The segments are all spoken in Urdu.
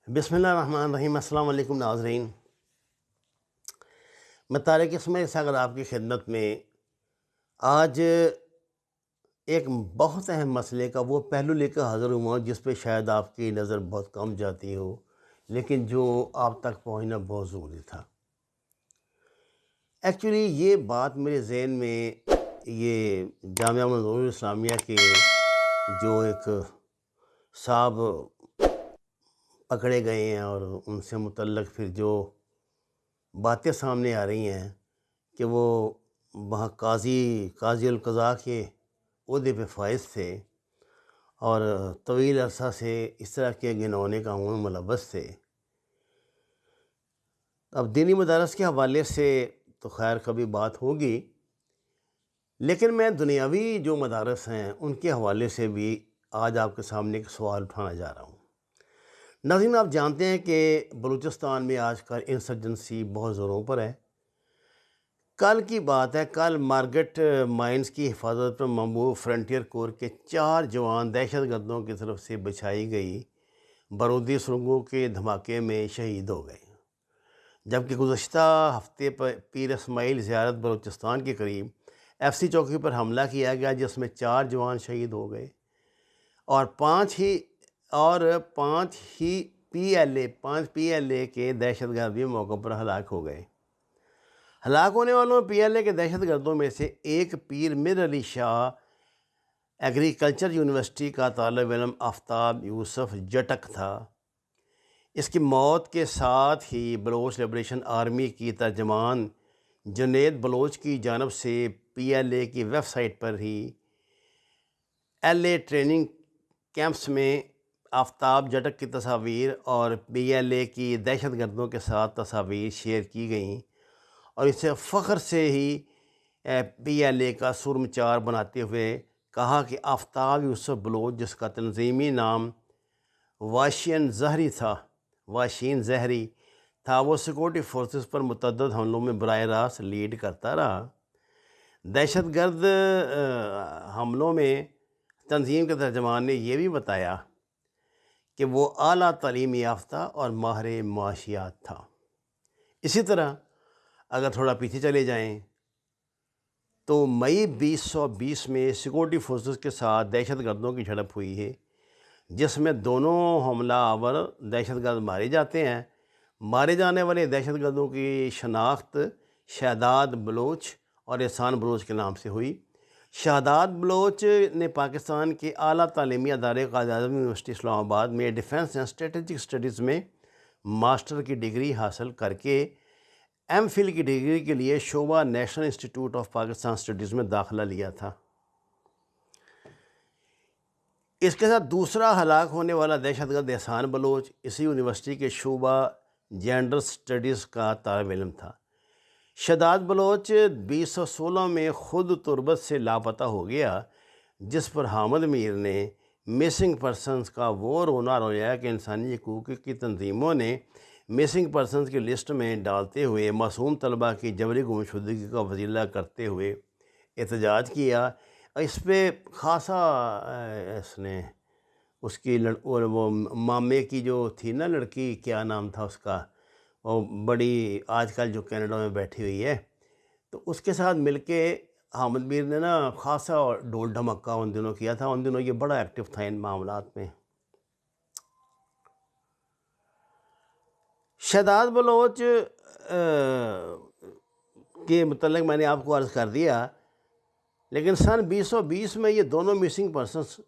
بسم اللہ الرحمن الرحیم۔ السلام علیکم ناظرین، میں طارق اسماعیل ساگر آپ کی خدمت میں آج ایک بہت اہم مسئلے کا وہ پہلو لے کر حاضر ہوا ہوں جس پہ شاید آپ کی نظر بہت کم جاتی ہو، لیکن جو آپ تک پہنچنا بہت ضروری تھا۔ ایکچولی یہ بات میرے ذہن میں یہ جامعہ منظور اسلامیہ کے جو ایک صاحب پکڑے گئے ہیں اور ان سے متعلق پھر جو باتیں سامنے آ رہی ہیں کہ وہ وہاں قاضی القضاء کے عہدے پہ فائز تھے اور طویل عرصہ سے اس طرح کے گنونے کاموں میں ملوث تھے۔ اب دینی مدارس کے حوالے سے تو خیر کبھی بات ہوگی، لیکن میں دنیاوی جو مدارس ہیں ان کے حوالے سے بھی آج آپ کے سامنے ایک سوال اٹھانا جا رہا ہوں۔ ناظرین، آپ جانتے ہیں کہ بلوچستان میں آج کل انسرجنسی بہت زوروں پر ہے۔ کل کی بات ہے، کل مارگٹ مائنز کی حفاظت پر ممبو فرنٹیئر کور کے 4 جوان دہشت گردوں کی طرف سے بچھائی گئی بارودی سرنگوں کے دھماکے میں شہید ہو گئے، جبکہ گزشتہ ہفتے پر پیر اسماعیل زیارت بلوچستان کے قریب ایف سی چوکی پر حملہ کیا گیا جس میں 4 جوان شہید ہو گئے اور 5 پی ایل اے کے دہشت گرد بھی موقع پر ہلاک ہو گئے۔ ہلاک ہونے والوں میں پی ایل اے کے دہشت گردوں میں سے ایک پیر میر علی شاہ ایگریکلچر یونیورسٹی کا طالب علم آفتاب یوسف جٹک تھا۔ اس کی موت کے ساتھ ہی بلوچ لبریشن آرمی کی ترجمان جنید بلوچ کی جانب سے پی ایل اے کی ویب سائٹ پر ہی ایل اے ٹریننگ کیمپس میں آفتاب جٹک کی تصاویر اور پی ایل اے کی دہشت گردوں کے ساتھ تصاویر شیئر کی گئیں اور اسے فخر سے ہی پی ایل اے کا سرمچار بناتے ہوئے کہا کہ آفتاب یوسف بلوچ، جس کا تنظیمی نام واشین زہری تھا، وہ سیکورٹی فورسز پر متعدد حملوں میں براہ راست لیڈ کرتا رہا۔ دہشت گرد حملوں میں تنظیم کے ترجمان نے یہ بھی بتایا کہ وہ اعلیٰ تعلیم یافتہ اور ماہر معاشیات تھا۔ اسی طرح اگر تھوڑا پیچھے چلے جائیں تو مئی 2020 میں سیکورٹی فورسز کے ساتھ دہشت گردوں کی جھڑپ ہوئی ہے، جس میں دونوں حملہ آور دہشت گرد مارے جاتے ہیں۔ مارے جانے والے دہشت گردوں کی شناخت شہداد بلوچ اور احسان بلوچ کے نام سے ہوئی۔ شہداد بلوچ نے پاکستان کے اعلیٰ تعلیمی ادارے قائد-اعظم یونیورسٹی اسلام آباد میں ڈیفنس اینڈ اسٹریٹجک اسٹڈیز میں ماسٹر کی ڈگری حاصل کر کے ایم فل کی ڈگری کے لیے شعبہ national institute of Pakistan studies میں داخلہ لیا تھا۔ اس کے ساتھ دوسرا ہلاک ہونے والا دہشت گرد احسان بلوچ اسی یونیورسٹی کے شعبہ جینڈر اسٹڈیز کا طالب علم تھا۔ شہداد بلوچ 2016 میں خود تربت سے لاپتہ ہو گیا، جس پر حامد میر نے مسنگ پرسنز کا وہ رونا رویا کہ انسانی حقوق کی تنظیموں نے مسنگ پرسنز کی لسٹ میں ڈالتے ہوئے معصوم طلبہ کی جبری گمشدگی کا وسیلہ کرتے ہوئے احتجاج کیا۔ اس پہ خاصا اس نے اس کی وہ مامے کی جو تھی نا لڑکی، کیا نام تھا اس کا، وہ بڑی آج کل جو کینیڈا میں بیٹھی ہوئی ہے، تو اس کے ساتھ مل کے حامد میر نے نا خاصا ڈول ڈھمکا ان دنوں کیا تھا۔ ان دنوں یہ بڑا ایکٹیو تھا ان معاملات میں۔ شہداد بلوچ کے متعلق میں نے آپ کو عرض کر دیا، لیکن سن 2020 میں یہ دونوں مسنگ پرسنس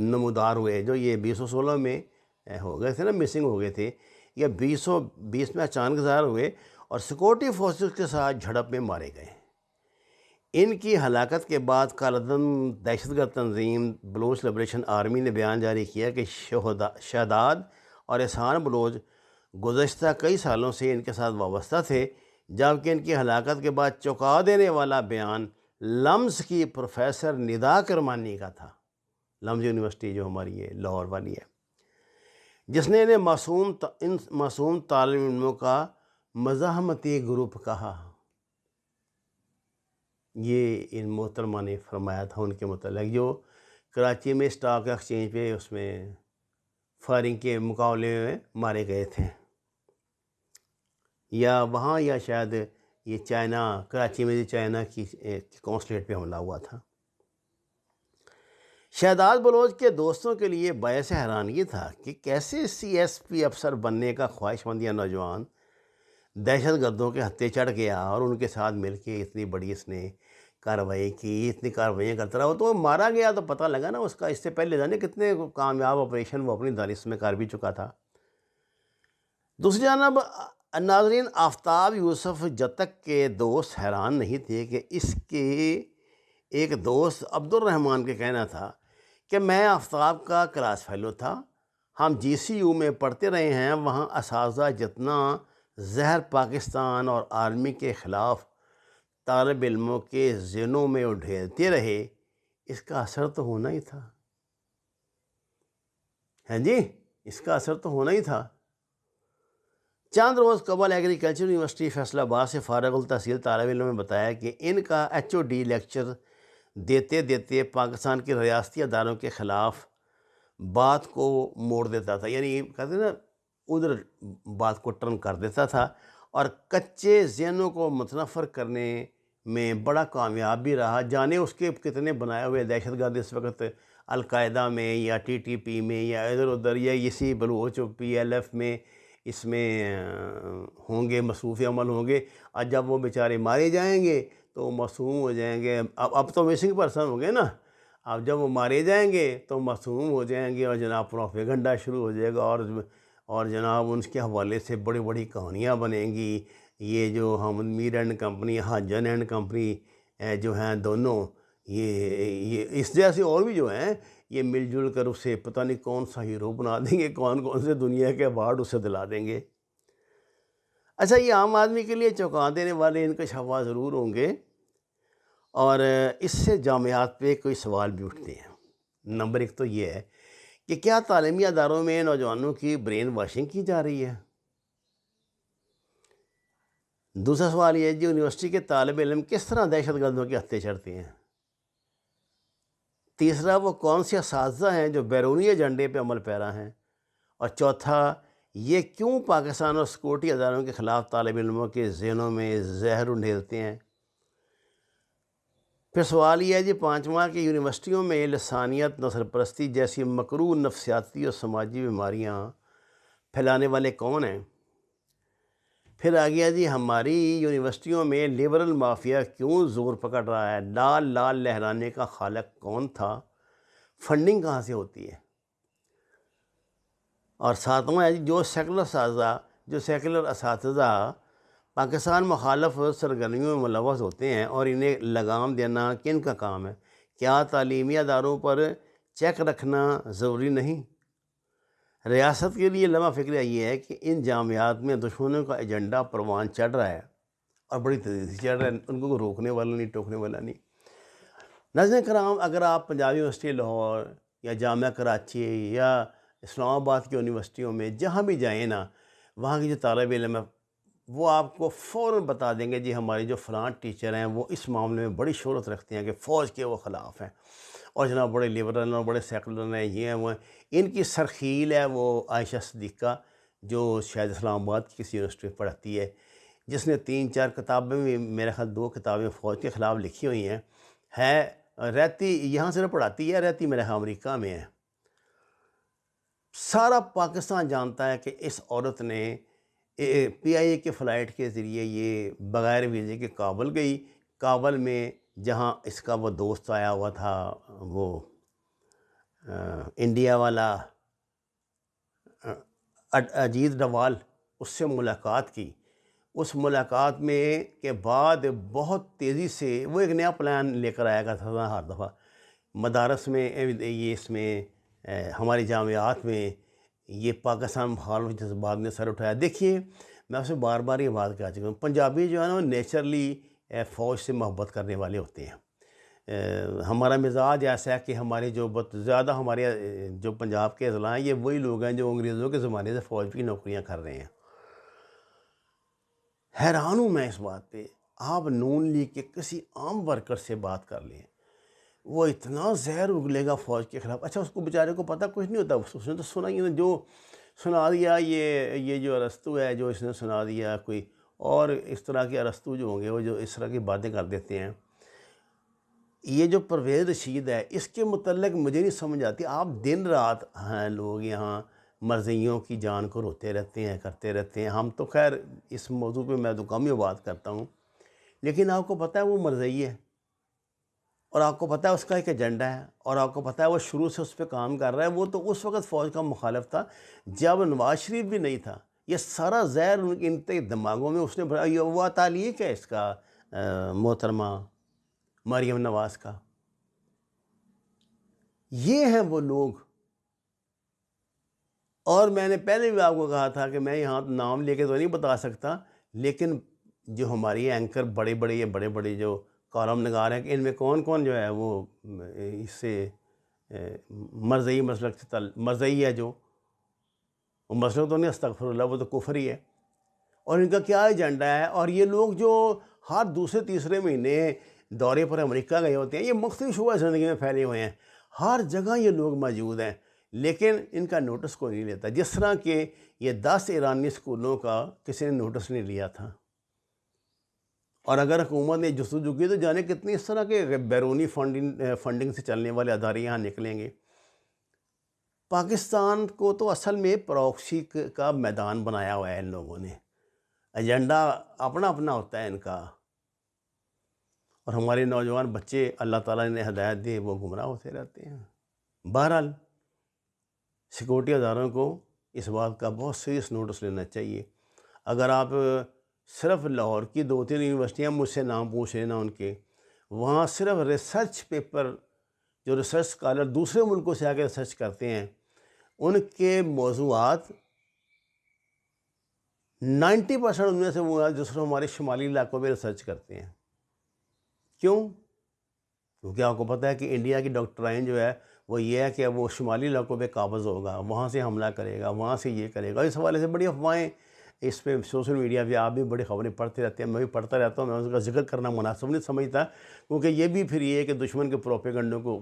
نمودار ہوئے، جو یہ 2016 میں ہو گئے تھے نا، مسنگ ہو گئے تھے، یہ 2020 میں اچانک ظاہر ہوئے اور سیکورٹی فورسز کے ساتھ جھڑپ میں مارے گئے۔ ان کی ہلاکت کے بعد کالعدم دہشت گرد تنظیم بلوچ لبریشن آرمی نے بیان جاری کیا کہ شہداد اور احسان بلوچ گزشتہ کئی سالوں سے ان کے ساتھ وابستہ تھے، جبکہ ان کی ہلاکت کے بعد چونکا دینے والا بیان لمز کی پروفیسر ندا کرمانی کا تھا، لمز یونیورسٹی جو ہماری ہے لاہور والی ہے، جس نے انہیں معصوم طالب علموں کا مزاحمتی گروپ کہا۔ یہ ان محترمہ نے فرمایا تھا ان کے متعلق، جو کراچی میں اسٹاک ایکسچینج پہ اس میں فائرنگ کے مقابلے میں مارے گئے تھے، یا وہاں یا شاید یہ چائنا، کراچی میں چائنا کی قونصلیٹ پہ حملہ ہوا تھا۔ شہداد بلوچ کے دوستوں کے لیے باعث حیرانگی تھا کہ کیسے سی ایس پی افسر بننے کا خواہش مندیہ نوجوان دہشت گردوں کے ہتھے چڑھ گیا اور ان کے ساتھ مل کے اتنی بڑی اس نے کارروائی کی، اتنی کارروائیاں کرتا رہا۔ وہ تو مارا گیا تو پتہ لگا نا اس کا، اس سے پہلے جانے کتنے کامیاب آپریشن وہ اپنی دانش میں کر بھی چکا تھا۔ دوسری جانب ناظرین، آفتاب یوسف جتک کے دوست حیران نہیں تھے کہ اس کے ایک دوست عبد الرحمن کے کہنا تھا کہ میں آفتاب کا کلاس فیلو تھا، ہم جی سی یو میں پڑھتے رہے ہیں، وہاں اساتذہ جتنا زہر پاکستان اور آرمی کے خلاف طالب علموں کے ذہنوں میں اڈھیلتے رہے، اس کا اثر تو ہونا ہی تھا۔ ہاں جی، اس کا اثر تو ہونا ہی تھا۔ چند روز قبل ایگریکلچر یونیورسٹی فیصل آباد سے فارغ التحصیل طالب علم نے بتایا کہ ان کا ایچ او ڈی لیکچر دیتے دیتے پاکستان کے ریاستی اداروں کے خلاف بات کو موڑ دیتا تھا، یعنی کہتے ہیں نا ادھر بات کو ٹرن کر دیتا تھا، اور کچے ذہنوں کو متنفر کرنے میں بڑا کامیاب بھی رہا۔ جانے اس کے کتنے بنائے ہوئے دہشت گرد اس وقت القاعدہ میں یا ٹی ٹی پی میں یا ادھر ادھر یا اسی بلوچ پی ایل ایف میں اس میں ہوں گے، مصروف عمل ہوں گے، اور جب وہ بیچارے مارے جائیں گے تو معصوم ہو جائیں گے۔ اب تو مسنگ پرسن ہو گئے نا، اب جب وہ مارے جائیں گے تو معصوم ہو جائیں گے، اور جناب پروپیگنڈا شروع ہو جائے گا، اور جناب ان کے حوالے سے بڑی بڑی کہانیاں بنیں گی۔ یہ جو حامد میر and company, Hajan and company جو ہیں دونوں، یہ اس جیسے اور بھی جو ہیں، یہ مل جل کر اسے پتہ نہیں کون سا ہیرو بنا دیں گے، کون سے دنیا کے ایوارڈ اسے دلا دیں گے۔ اچھا، یہ عام آدمی کے لیے چونکا دینے والے انکشافات ضرور ہوں گے، اور اس سے جامعات پہ کوئی سوال بھی اٹھتے ہیں۔ نمبر ایک تو یہ ہے کہ کیا تعلیمی اداروں میں نوجوانوں کی برین واشنگ کی جا رہی ہے؟ دوسرا سوال یہ ہے کہ یونیورسٹی کے طالب علم کس طرح دہشت گردوں کے ہتھے چڑھتے ہیں؟ تیسرا، وہ کون سے اساتذہ ہیں جو بیرونی ایجنڈے پہ عمل پیرا ہیں؟ اور چوتھا، یہ کیوں پاکستان اور سیکورٹی اداروں کے خلاف طالب علموں کے ذہنوں میں زہر انڈھیلتے ہیں؟ پھر سوال یہ ہے جی پانچواں، کہ یونیورسٹیوں میں لسانیت، نسل پرستی جیسی مکروہ نفسیاتی اور سماجی بیماریاں پھیلانے والے کون ہیں؟ پھر آ گیا جی ہماری یونیورسٹیوں میں لیبرل مافیا کیوں زور پکڑ رہا ہے؟ لال لال لہرانے کا خالق کون تھا؟ فنڈنگ کہاں سے ہوتی ہے؟ اور ساتواں ہے جی جو سیکولر اساتذہ پاکستان مخالف سرگرمیوں میں ملوث ہوتے ہیں، اور انہیں لگام دینا کن کا کام ہے؟ کیا تعلیمی اداروں پر چیک رکھنا ضروری نہیں؟ ریاست کے لیے لمحہ فکر یہ ہے کہ ان جامعات میں دشمنوں کا ایجنڈا پروان چڑھ رہا ہے، اور بڑی تیزی سے چڑھ رہا ہے، ان کو کوئی روکنے والا نہیں، ٹوکنے والا نہیں۔ ناظرین کرام، اگر آپ پنجاب یونیورسٹی لاہور یا جامعہ کراچی یا اسلام آباد کی یونیورسٹیوں میں جہاں بھی جائیں نا، وہاں کی جو طالب علم ہے وہ آپ کو فوراً بتا دیں گے جی ہمارے جو فلاں ٹیچر ہیں وہ اس معاملے میں بڑی شہرت رکھتے ہیں کہ فوج کے وہ خلاف ہیں، اور جناب بڑے لیبرل ہیں اور بڑے سیکولر ہیں، یہ ہیں وہ ہیں۔ ان کی سرخیل ہے وہ عائشہ صدیقہ، جو شاید اسلام آباد کی کسی یونیورسٹی میں پڑھتی ہے، جس نے 3-4 کتابیں بھی، میرے خیال 2 کتابیں فوج کے خلاف لکھی ہوئی ہیں، رہتی یہاں سے نہ پڑھاتی ہے، رہتی میرے خیال امریکہ میں ہے۔ سارا پاکستان جانتا ہے کہ اس عورت نے پی آئی اے کے فلائٹ کے ذریعے یہ بغیر ویزے کے کابل گئی، کابل میں جہاں اس کا وہ دوست آیا ہوا تھا، وہ انڈیا والا اجیت ڈوال، اس سے ملاقات کی۔ اس ملاقات میں کے بعد بہت تیزی سے وہ ایک نیا پلان لے کر آیا کرتا تھا ہر دفعہ، مدارس میں، یہ اس میں ہماری جامعات میں یہ پاکستان مخالف جذبات نے سر اٹھایا۔ دیکھیے، میں آپ سے بار بار یہ بات کہہ چکا ہوں، پنجابی جو ہے نا وہ نیچرلی فوج سے محبت کرنے والے ہوتے ہیں۔ ہمارا مزاج ایسا ہے کہ ہمارے جو بہت زیادہ ہمارے جو پنجاب کے اضلاع ہیں، یہ وہی لوگ ہیں جو انگریزوں کے زمانے سے فوج کی نوکریاں کر رہے ہیں۔ حیران ہوں میں اس بات پہ، آپ نون لیگ کے کسی عام ورکر سے بات کر لیں، وہ اتنا زہر اگلے گا فوج کے خلاف. اچھا اس کو بیچارے کو پتہ کچھ نہیں ہوتا, اس نے تو سنا ہی نہیں, جو سنا دیا یہ جو ارسطو ہے جو اس نے سنا دیا, کوئی اور اس طرح کے ارسطو جو ہوں گے وہ جو اس طرح کی باتیں کر دیتے ہیں. یہ جو پرویز رشید ہے اس کے متعلق مجھے نہیں سمجھ آتی. آپ دن رات ہیں لوگ یہاں مرضیوں کی جان کو روتے رہتے ہیں, کرتے رہتے ہیں. ہم تو خیر اس موضوع پہ میں تو کم ہی بات کرتا ہوں, لیکن آپ کو پتہ ہے وہ مرضی ہے, اور آپ کو پتہ ہے اس کا ایک ایجنڈا ہے, اور آپ کو پتہ ہے وہ شروع سے اس پہ کام کر رہا ہے. وہ تو اس وقت فوج کا مخالف تھا جب نواز شریف بھی نہیں تھا. یہ سارا زہر ان کے دماغوں میں اس نے بھرا. یہ وہ تعلیق ہے اس کا محترمہ مریم نواز کا. یہ ہیں وہ لوگ. اور میں نے پہلے بھی آپ کو کہا تھا کہ میں یہاں نام لے کے تو نہیں بتا سکتا, لیکن جو ہماری اینکر بڑے بڑے جو کالم نگار ہیں کہ ان میں کون کون جو ہے وہ اس سے مرزئی مسلک سے مرزئی ہے, جو وہ مسلک تو نہیں, استغفر اللہ, وہ تو کفر ہی ہے. اور ان کا کیا ایجنڈا ہے. اور یہ لوگ جو ہر دوسرے تیسرے مہینے دورے پر امریکہ گئے ہوتے ہیں, یہ مختلف شعبہ زندگی میں پھیلے ہوئے ہیں, ہر جگہ یہ لوگ موجود ہیں, لیکن ان کا نوٹس کوئی نہیں لیتا. جس طرح کہ یہ 10 ایرانی اسکولوں کا کسی نے نوٹس نہیں لیا تھا, اور اگر حکومت نے جستجو کی تو جانے کتنی اس طرح کے بیرونی فنڈنگ سے چلنے والے ادارے یہاں نکلیں گے. پاکستان کو تو اصل میں پروکسی کا میدان بنایا ہوا ہے ان لوگوں نے. ایجنڈا اپنا اپنا ہوتا ہے ان کا, اور ہمارے نوجوان بچے اللہ تعالیٰ نے ہدایت دی وہ گمراہ ہوتے رہتے ہیں. بہرحال سیکورٹی اداروں کو اس بات کا بہت سیریس نوٹس لینا چاہیے. اگر آپ صرف لاہور کی 2-3 یونیورسٹیاں مجھ سے نام پوچھ لینا ان کے, وہاں صرف ریسرچ پیپر جو ریسرچ اسکالر دوسرے ملکوں سے آ کے ریسرچ کرتے ہیں, ان کے موضوعات 90% ان میں سے وہ جس کو ہمارے شمالی علاقوں میں ریسرچ کرتے ہیں. کیوں؟ کیونکہ آپ کو پتہ ہے کہ انڈیا کی ڈاکٹرائن جو ہے وہ یہ ہے کہ وہ شمالی علاقوں پہ قابض ہوگا, وہاں سے حملہ کرے گا, وہاں سے یہ کرے گا. اس حوالے سے بڑی افواہیں اس پہ سوشل میڈیا پہ آپ بھی بڑی خبریں پڑھتے رہتے ہیں, میں بھی پڑھتا رہتا ہوں. میں اس کا ذکر کرنا مناسب نہیں سمجھتا, کیونکہ یہ بھی پھر یہ ہے کہ دشمن کے پروپیگنڈوں کو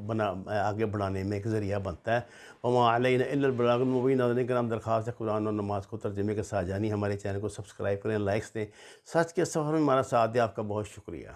آگے بڑھانے میں ایک ذریعہ بنتا ہے. وما علینا الا البلاغ المبین. ناظرین کرام, درخواست ہے قرآن اور نماز کو ترجمے کے ساتھ جانی, ہمارے چینل کو سبسکرائب کریں, لائکس دیں. سچ کے سفر میں ہمارا ساتھ دیں. آپ کا بہت شکریہ.